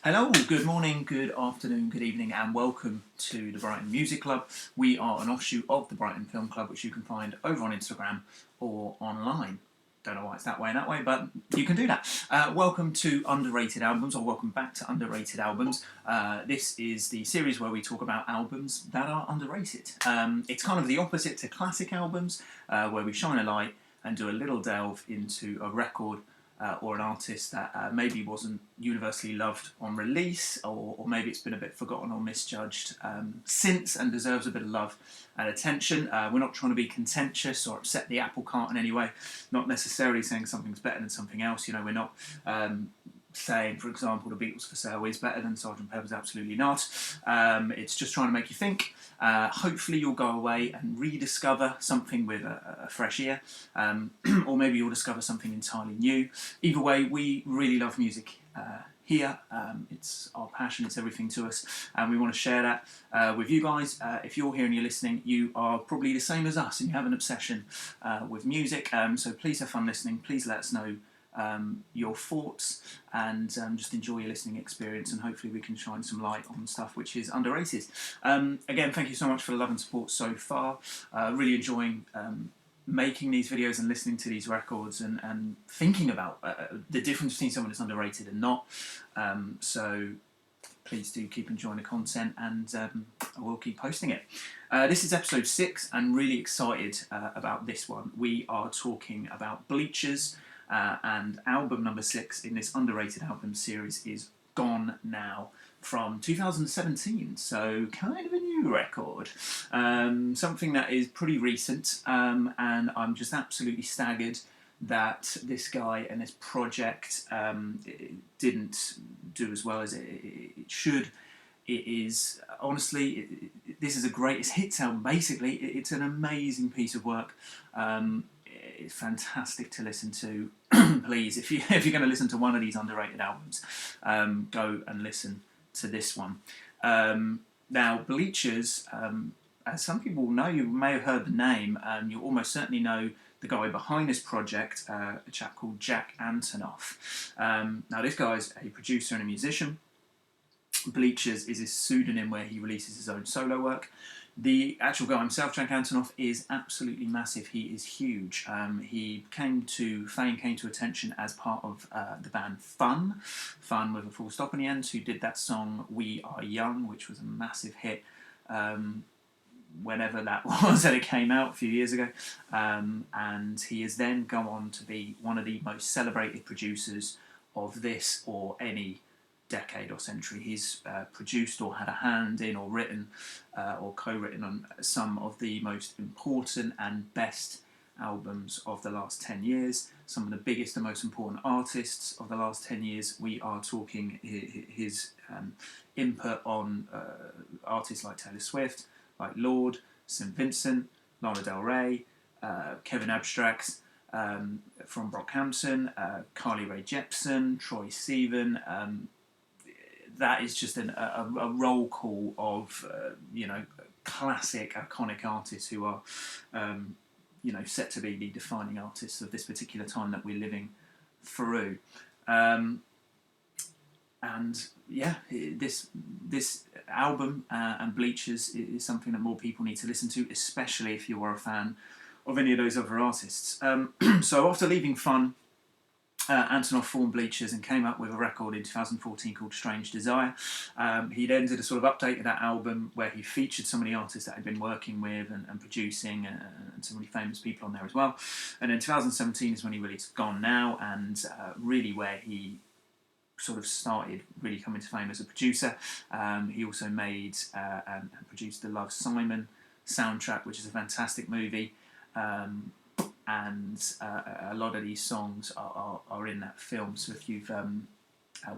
Hello, good morning, good afternoon, good evening, and welcome to the Brighton Music Club. We are an offshoot of the Brighton Film Club, which you can find over on Instagram or online. Don't know why it's that way, but you can do that. Welcome to Underrated Albums, or welcome back to Underrated Albums. This is the series where we talk about albums that are underrated. It's kind of the opposite to classic albums, where we shine a light and do a little delve into a record or an artist that maybe wasn't universally loved on release, or maybe it's been a bit forgotten or misjudged since and deserves a bit of love and attention. We're not trying to be contentious or upset the apple cart in any way, not necessarily saying something's better than something else. You know, we're not saying, for example, the Beatles for Sale is better than Sgt. Pepper's, absolutely not. It's just trying to make you think. Hopefully you'll go away and rediscover something with a fresh ear, or maybe you'll discover something entirely new. Either way, we really love music here. It's our passion, it's everything to us, and we want to share that with you guys. If you're here and you're listening, you are probably the same as us and you have an obsession with music, so please have fun listening. Please let us know your thoughts, and just enjoy your listening experience, and hopefully we can shine some light on stuff which is underrated. Again, thank you so much for the love and support so far. Really enjoying making these videos and listening to these records, and thinking about the difference between someone that's underrated and not. So please do keep enjoying the content, and I will keep posting it. This is episode 6, and really excited about this one. We are talking about Bleachers, and album number 6 in this underrated album series is Gone Now, from 2017, so kind of a new record, something that is pretty recent, and I'm just absolutely staggered that this guy and this project didn't do as well as it should. It is, honestly, this is a greatest hits album, basically. It's an amazing piece of work. It's fantastic to listen to. Please, if you're going to listen to one of these underrated albums, go and listen to this one. Now, Bleachers, as some people know, you may have heard the name, you almost certainly know the guy behind this project, a chap called Jack Antonoff. Now, this guy's a producer and a musician. Bleachers is his pseudonym where he releases his own solo work. The actual guy himself, Jack Antonoff, is absolutely massive. He is huge. He came to fame, came to attention as part of the band Fun with a full stop in the end, who did that song We Are Young, which was a massive hit whenever that was that it came out a few years ago. And he has then gone on to be one of the most celebrated producers of this or any decade or century. He's produced or had a hand in or written or co-written on some of the most important and best albums of the last 10 years, some of the biggest and most important artists of the last 10 years. We are talking his input on artists like Taylor Swift, like Lorde, St. Vincent, Lana Del Rey, Kevin Abstract from Brockhampton, Carly Rae Jepsen, Troye Sivan. That is just a roll call of classic, iconic artists who are set to be the defining artists of this particular time that we're living through. And yeah, this album and Bleachers is something that more people need to listen to, especially if you are a fan of any of those other artists. So after leaving Fun, Antonoff formed Bleachers and came up with a record in 2014 called Strange Desire. He then did a sort of update of that album where he featured some of the artists that he'd been working with and producing, and some really famous people on there as well. And in 2017 is when he released Gone Now, and really where he sort of started really coming to fame as a producer. He also made and produced the Love, Simon soundtrack, which is a fantastic movie. And a lot of these songs are in that film, so if you've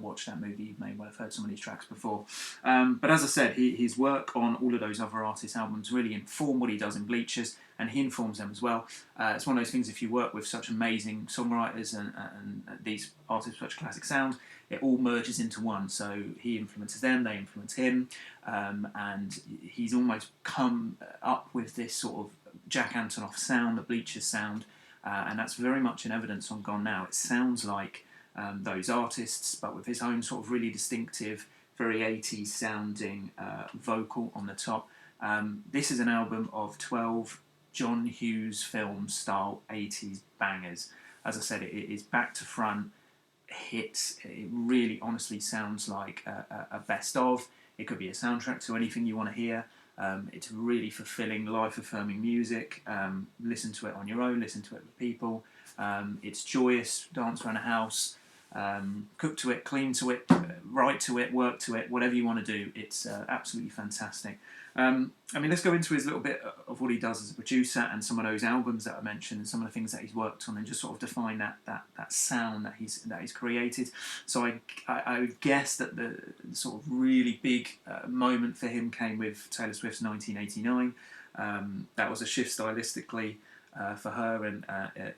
watched that movie, you may well have heard some of these tracks before. But as I said, his work on all of those other artists' albums really inform what he does in Bleachers, and he informs them as well. It's one of those things, if you work with such amazing songwriters and these artists with such classic sound, it all merges into one. So he influences them, they influence him, and he's almost come up with this sort of Jack Antonoff sound, the Bleachers sound, and that's very much in evidence on Gone Now. It sounds like those artists, but with his own sort of really distinctive, very 80s sounding vocal on the top. This is an album of 12 John Hughes film style 80s bangers. As I said, it is back to front hits. It really honestly sounds like a best of. It could be a soundtrack to anything you want to hear. It's really fulfilling, life-affirming music. Listen to it on your own, listen to it with people. It's joyous, dance around a house, cook to it, clean to it, write to it, work to it, whatever you want to do. It's absolutely fantastic. Let's go into his little bit of what he does as a producer and some of those albums that I mentioned and some of the things that he's worked on, and just sort of define that sound that he's created. So I would guess that the sort of really big moment for him came with Taylor Swift's 1989. That was a shift stylistically for her, and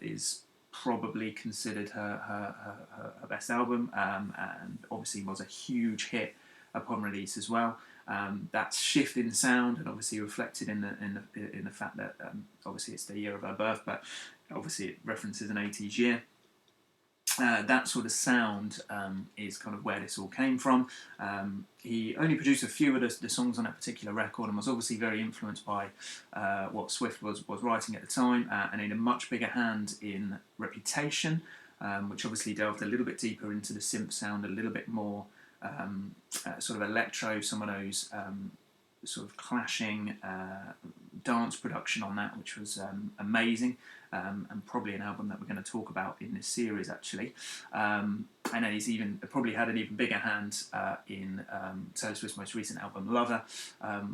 is probably considered her best album, and obviously was a huge hit upon release as well. That shift in sound, and obviously reflected in the fact that obviously it's the year of her birth, but obviously it references an 80s year. That sort of sound is kind of where this all came from. He only produced a few of the songs on that particular record, and was obviously very influenced by what Swift was writing at the time, and in a much bigger hand in Reputation, which obviously delved a little bit deeper into the synth sound, a little bit more sort of electro, some of those sort of clashing dance production on that, which was amazing, and probably an album that we're going to talk about in this series actually. And then he's even probably had an even bigger hand in Taylor Swift's most recent album Lover,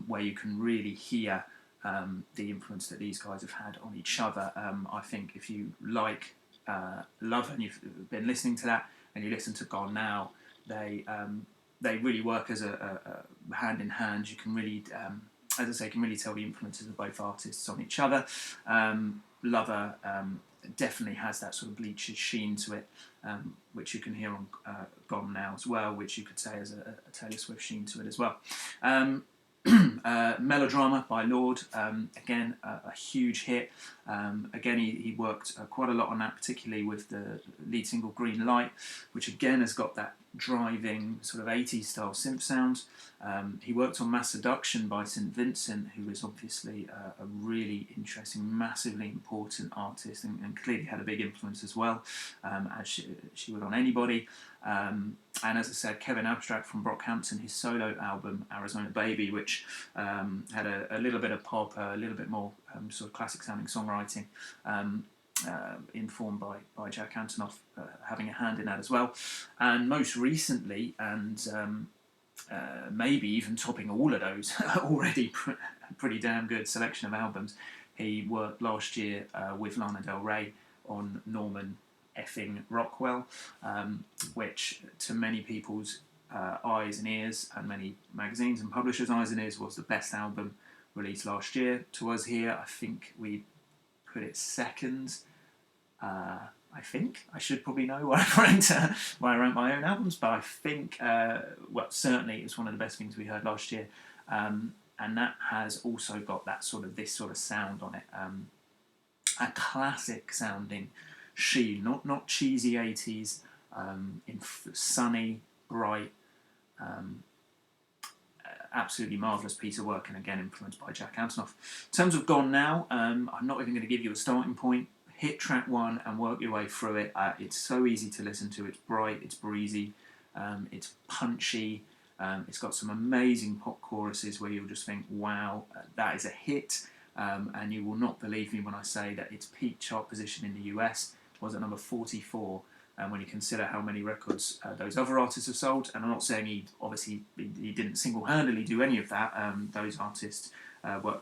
where you can really hear the influence that these guys have had on each other. I think if you like Lover and you've been listening to that and you listen to Gone Now, they really work as a hand in hand. You can really, as I say, can really tell the influences of both artists on each other. Lover definitely has that sort of Bleachers sheen to it, which you can hear on Gone Now as well, which you could say has a Taylor Swift sheen to it as well. Melodrama by Lord, again a huge hit. Again, he worked quite a lot on that, particularly with the lead single Green Light, which again has got that driving sort of 80s style synth sound. He worked on Mass Seduction by St. Vincent, who is obviously a really interesting, massively important artist, and clearly had a big influence as well, as she would on anybody. And as I said, Kevin Abstract from Brockhampton, his solo album Arizona Baby, which had a little bit of pop, a little bit more sort of classic sounding songwriting, informed by Jack Antonoff having a hand in that as well. And most recently, and maybe even topping all of those already pretty damn good selection of albums, he worked last year with Lana Del Rey on Norman effing Rockwell, which to many people's eyes and ears, and many magazines and publishers' eyes and ears, was the best album released last year. To us here, I think we put it second. I think I should probably know where I rank my own albums, but I think, well, certainly it's one of the best things we heard last year, and that has also got that sort of this sort of sound on it, a classic sounding sheen, not cheesy 80s, sunny, bright, absolutely marvellous piece of work, and again influenced by Jack Antonoff. In terms of Gone Now, I'm not even going to give you a starting point. Hit track one and work your way through it. It's so easy to listen to. It's bright, it's breezy, it's punchy. It's got some amazing pop choruses where you'll just think, wow, that is a hit. And you will not believe me when I say that its peak chart position in the US was at number 44. And when you consider how many records those other artists have sold, and I'm not saying he didn't single-handedly do any of that. Those artists are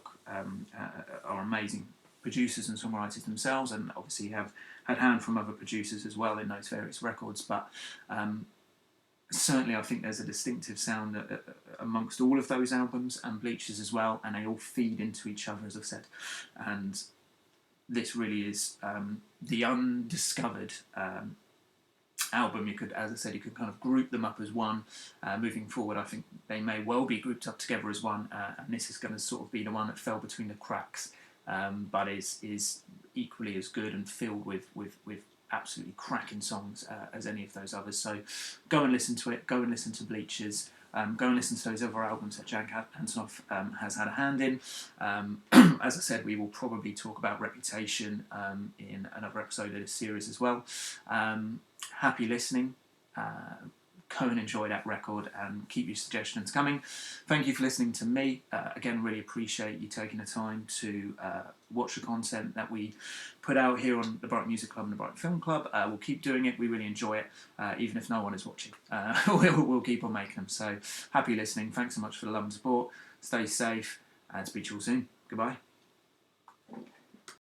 amazing producers and songwriters themselves, and obviously have had hand from other producers as well in those various records. But certainly I think there's a distinctive sound amongst all of those albums, and Bleachers as well, and they all feed into each other, as I've said. And this really is the undiscovered album. You could, as I said, you could kind of group them up as one. Moving forward, I think they may well be grouped up together as one, and this is going to sort of be the one that fell between the cracks, but is equally as good and filled with absolutely cracking songs as any of those others. So go and listen to it. Go and listen to Bleachers. Go and listen to those other albums that Jack Antonoff has had a hand in. As I said, we will probably talk about Reputation in another episode of this series as well. Happy listening. Go and enjoy that record and keep your suggestions coming. Thank you for listening to me. Again, really appreciate you taking the time to watch the content that we put out here on the Brighton Music Club and the Brighton Film Club. We'll keep doing it. We really enjoy it, even if no one is watching. We'll keep on making them. So happy listening. Thanks so much for the love and support. Stay safe and speak to you all soon. Goodbye.